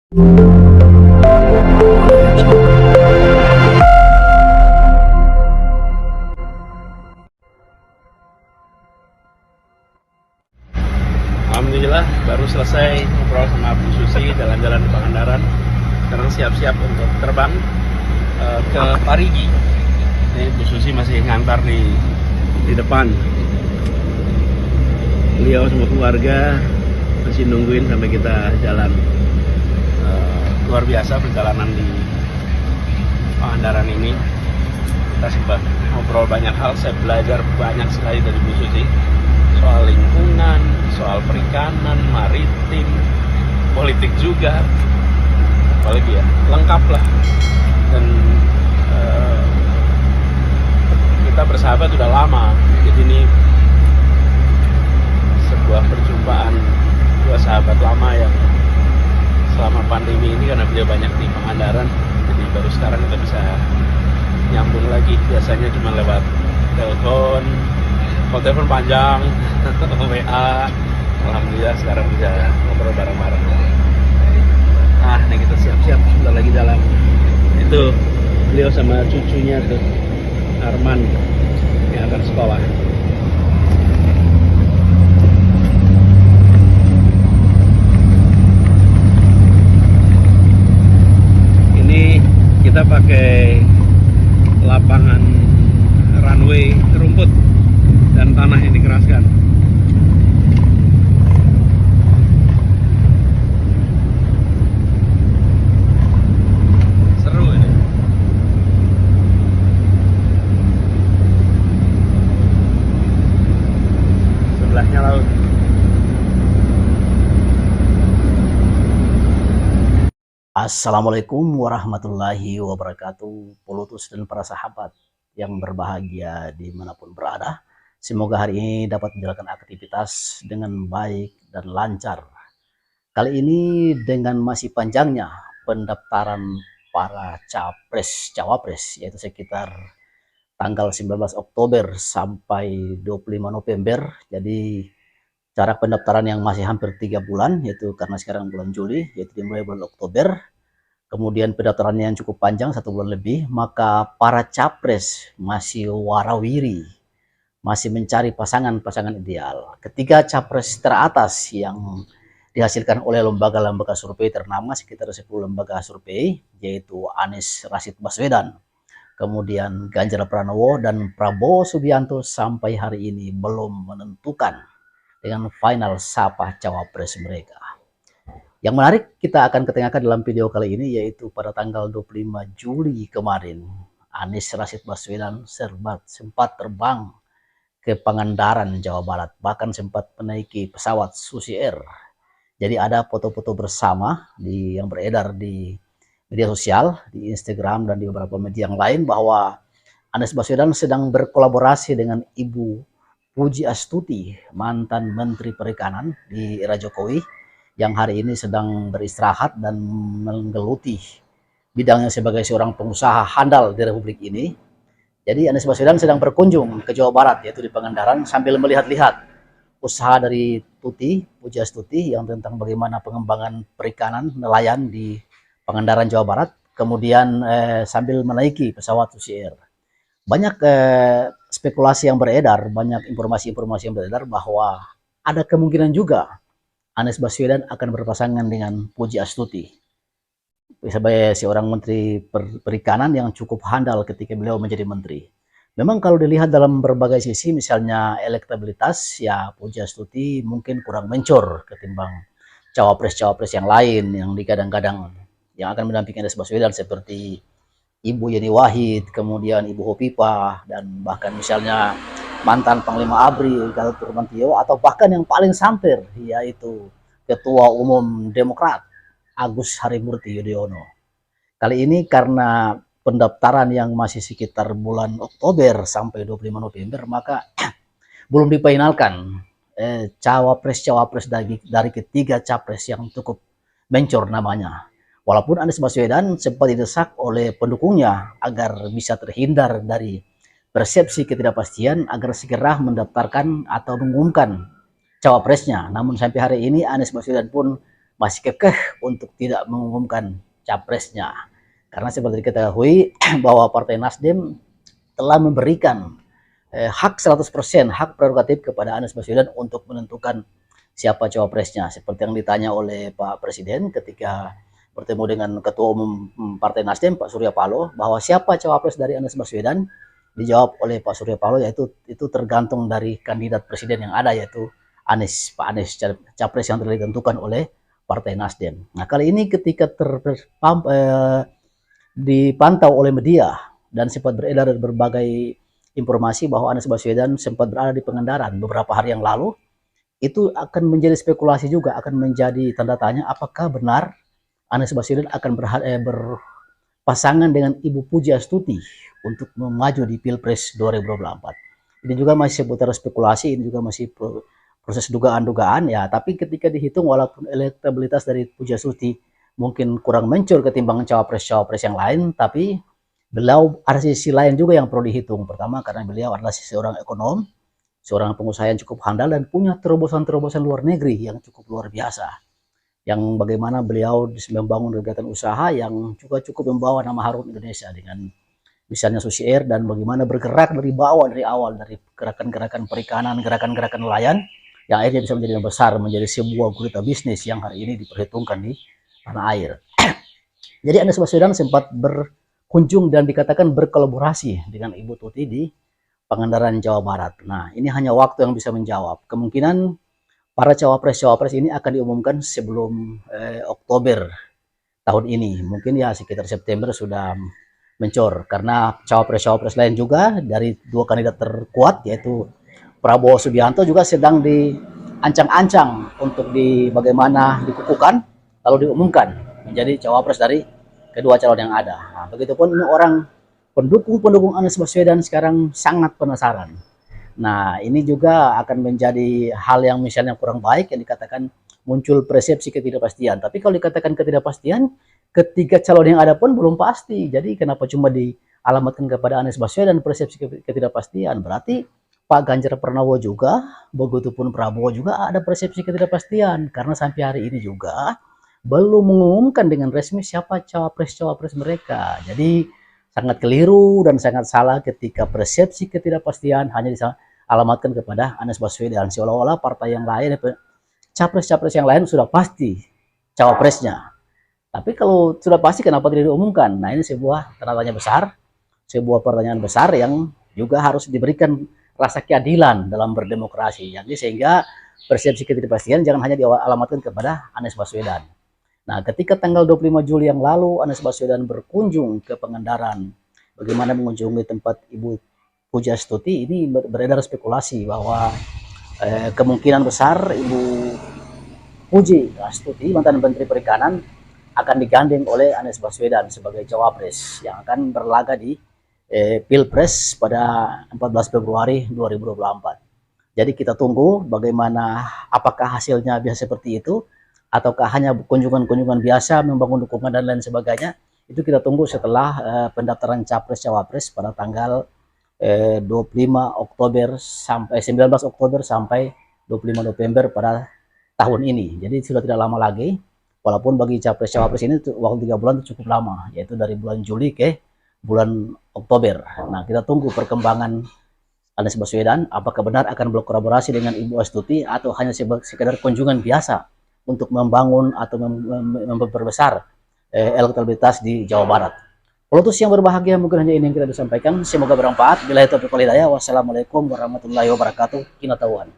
Alhamdulillah baru selesai ngobrol sama Bu Susi, jalan-jalan di Pangandaran. Sekarang siap-siap untuk terbang ke Parigi. Ini Bu Susi masih ngantar di depan. Beliau sama keluarga masih nungguin sampai kita jalan. Luar biasa perjalanan di Pangandaran ini. Kita sempat ngobrol banyak hal, saya belajar banyak sekali dari Bu Susi. Soal lingkungan, soal perikanan, maritim, politik juga, apalagi ya, lengkap lah. Dan kita bersahabat udah lama, jadi ini sebuah perjumpaan dua sahabat lama yang selama pandemi ini, karena beliau banyak di Pangandaran, jadi baru sekarang kita bisa nyambung lagi. Biasanya cuma lewat telepon panjang, WA. Alhamdulillah sekarang bisa ngobrol bareng-bareng. Nah, ini kita siap-siap, sudah lagi jalan. Itu beliau sama cucunya tuh, Arman, yang akan sekolah. Ini kita pakai lapangan runway rumput dan tanah yang dikeraskan. Seru ini. Sebelahnya laut. Assalamualaikum warahmatullahi wabarakatuh, Polutus dan para sahabat yang berbahagia dimanapun berada. Semoga hari ini dapat menjalankan aktivitas dengan baik dan lancar. Kali ini dengan masih panjangnya pendaftaran para capres-cawapres, yaitu sekitar tanggal 19 Oktober sampai 25 November. Jadi cara pendaftaran yang masih hampir 3 bulan, yaitu karena sekarang bulan Juli, yaitu dimulai bulan Oktober. Kemudian pendaftarannya yang cukup panjang, 1 bulan lebih, maka para capres masih warawiri, masih mencari pasangan-pasangan ideal. Ketiga capres teratas yang dihasilkan oleh lembaga-lembaga survei ternama, sekitar 10 lembaga survei, yaitu Anies Rashid Baswedan, kemudian Ganjar Pranowo, dan Prabowo Subianto, sampai hari ini belum menentukan dengan final siapa cawapres mereka. Yang menarik kita akan ketengahkan dalam video kali ini, yaitu pada tanggal 25 Juli kemarin, Anies Rashid Baswedan sempat terbang ke Pangandaran, Jawa Barat, bahkan sempat menaiki pesawat Susi Air. Jadi ada foto-foto bersama yang beredar di media sosial, di Instagram dan di beberapa media yang lain, bahwa Anies Baswedan sedang berkolaborasi dengan Ibu Puji Astuti, mantan Menteri Perikanan di era Jokowi, yang hari ini sedang beristirahat dan menggeluti bidangnya sebagai seorang pengusaha handal di Republik ini. Jadi Anies Baswedan sedang berkunjung ke Jawa Barat, yaitu di Pangandaran, sambil melihat-lihat usaha dari Tuti, Puji Astuti, yang tentang bagaimana pengembangan perikanan nelayan di Pangandaran, Jawa Barat, kemudian sambil menaiki pesawat Susi Air. Banyak spekulasi yang beredar, banyak informasi-informasi yang beredar bahwa ada kemungkinan juga Anies Baswedan akan berpasangan dengan Puji Astuti sebagai seorang menteri perikanan yang cukup handal ketika beliau menjadi menteri. Memang kalau dilihat dalam berbagai sisi, misalnya elektabilitas, ya Puji Astuti mungkin kurang mencor ketimbang cawapres-cawapres yang lain yang digadang-gadang yang akan mendampingi Anies Baswedan, seperti Ibu Yeni Wahid, kemudian Ibu Hovifah, dan bahkan misalnya mantan Panglima ABRI Gatot Nurmantio, atau bahkan yang paling sampir yaitu Ketua Umum Demokrat Agus Harimurti Yudhoyono. Kali ini karena pendaftaran yang masih sekitar bulan Oktober sampai 25 November, maka belum difinalkan cawapres-cawapres dari ketiga capres yang cukup mencor namanya. Walaupun Anies Baswedan sempat didesak oleh pendukungnya agar bisa terhindar dari persepsi ketidakpastian, agar segera mendaftarkan atau mengumumkan cawapresnya. Namun sampai hari ini Anies Baswedan pun masih kekeh untuk tidak mengumumkan capresnya. Karena seperti diketahui bahwa Partai Nasdem telah memberikan hak 100%, hak prerogatif kepada Anies Baswedan untuk menentukan siapa cawapresnya. Seperti yang ditanya oleh Pak Presiden ketika bertemu dengan Ketua Umum Partai Nasdem, Pak Surya Paloh, bahwa siapa cawapres dari Anies Baswedan, dijawab oleh Pak Surya Paloh, yaitu itu tergantung dari kandidat presiden yang ada, yaitu Anies, Pak Anies, capres yang telah ditentukan oleh Partai Nasdem. Nah, kali ini ketika dipantau oleh media dan sempat beredar berbagai informasi bahwa Anies Baswedan sempat berada di Pangandaran beberapa hari yang lalu, itu akan menjadi spekulasi juga, akan menjadi tanda tanya apakah benar Anies Baswedan akan berpasangan dengan Ibu Puji Astuti untuk maju di Pilpres 2024. Ini juga masih seputar spekulasi, ini juga masih proses dugaan-dugaan ya, tapi ketika dihitung walaupun elektabilitas dari Puji Astuti mungkin kurang mencur ketimbang cawapres-cawapres yang lain, tapi beliau ada sisi lain juga yang perlu dihitung. Pertama, karena beliau adalah seorang ekonom, seorang pengusaha yang cukup handal dan punya terobosan-terobosan luar negeri yang cukup luar biasa. Yang bagaimana beliau membangun kegiatan usaha yang juga cukup membawa nama harum Indonesia dengan misalnya Susi Air, dan bagaimana bergerak dari bawah, dari awal, dari gerakan-gerakan perikanan, gerakan-gerakan nelayan, yang akhirnya bisa menjadi besar, menjadi sebuah gurita bisnis yang hari ini diperhitungkan di tanah air. Jadi Anies Baswedan sempat berkunjung dan dikatakan berkolaborasi dengan Ibu Tuti di Pangandaran, Jawa Barat. Nah, ini hanya waktu yang bisa menjawab. Kemungkinan para cawapres-cawapres ini akan diumumkan sebelum Oktober tahun ini. Mungkin ya sekitar September sudah mencor. Karena cawapres-cawapres lain juga dari dua kandidat terkuat, yaitu Prabowo Subianto, juga sedang diancang-ancang untuk bagaimana dikukuhkan lalu diumumkan menjadi cawapres dari kedua calon yang ada. Nah, begitupun ini orang pendukung Anies Baswedan sekarang sangat penasaran. Nah, ini juga akan menjadi hal yang misalnya kurang baik yang dikatakan muncul persepsi ketidakpastian. Tapi kalau dikatakan ketidakpastian, ketiga calon yang ada pun belum pasti. Jadi kenapa cuma dialamatkan kepada Anies Baswedan persepsi ketidakpastian? Berarti Pak Ganjar Pranowo juga, begitupun Prabowo juga ada persepsi ketidakpastian. Karena sampai hari ini juga belum mengumumkan dengan resmi siapa cawapres-cawapres mereka. Jadi sangat keliru dan sangat salah ketika persepsi ketidakpastian hanya dialamatkan kepada Anies Baswedan, seolah-olah partai yang lain, capres-capres yang lain sudah pasti cawapresnya. Tapi kalau sudah pasti kenapa tidak diumumkan? Nah, ini sebuah tanda tanya besar, sebuah pertanyaan besar yang juga harus diberikan rasa keadilan dalam berdemokrasi. Jadi sehingga persepsi ketidakpastian jangan hanya dialamatkan kepada Anies Baswedan. Nah, ketika tanggal 25 Juli yang lalu Anies Baswedan berkunjung ke Pangandaran, bagaimana mengunjungi tempat Ibu Puji Astuti, ini beredar spekulasi bahwa kemungkinan besar Ibu Puji Astuti, mantan Menteri Perikanan, akan digandeng oleh Anies Baswedan sebagai cawapres yang akan berlaga di Pilpres pada 14 Februari 2024. Jadi kita tunggu bagaimana, apakah hasilnya bisa seperti itu, ataukah hanya kunjungan-kunjungan biasa membangun dukungan dan lain sebagainya. Itu kita tunggu setelah pendaftaran capres-cawapres pada tanggal 19 Oktober sampai 25 November pada tahun ini. Jadi sudah tidak lama lagi, walaupun bagi capres-cawapres ini waktu 3 bulan itu cukup lama, yaitu dari bulan Juli ke bulan Oktober. Nah, kita tunggu perkembangan Anies Baswedan, apakah benar akan berkolaborasi dengan Ibu Astuti atau hanya sekedar kunjungan biasa untuk membangun atau memperbesar elektabilitas di Jawa Barat. Pelutus yang berbahagia, mungkin hanya ini yang kita disampaikan. Semoga bermanfaat. Bila itu hidayah. Wassalamualaikum warahmatullahi wabarakatuh. Kinatauan.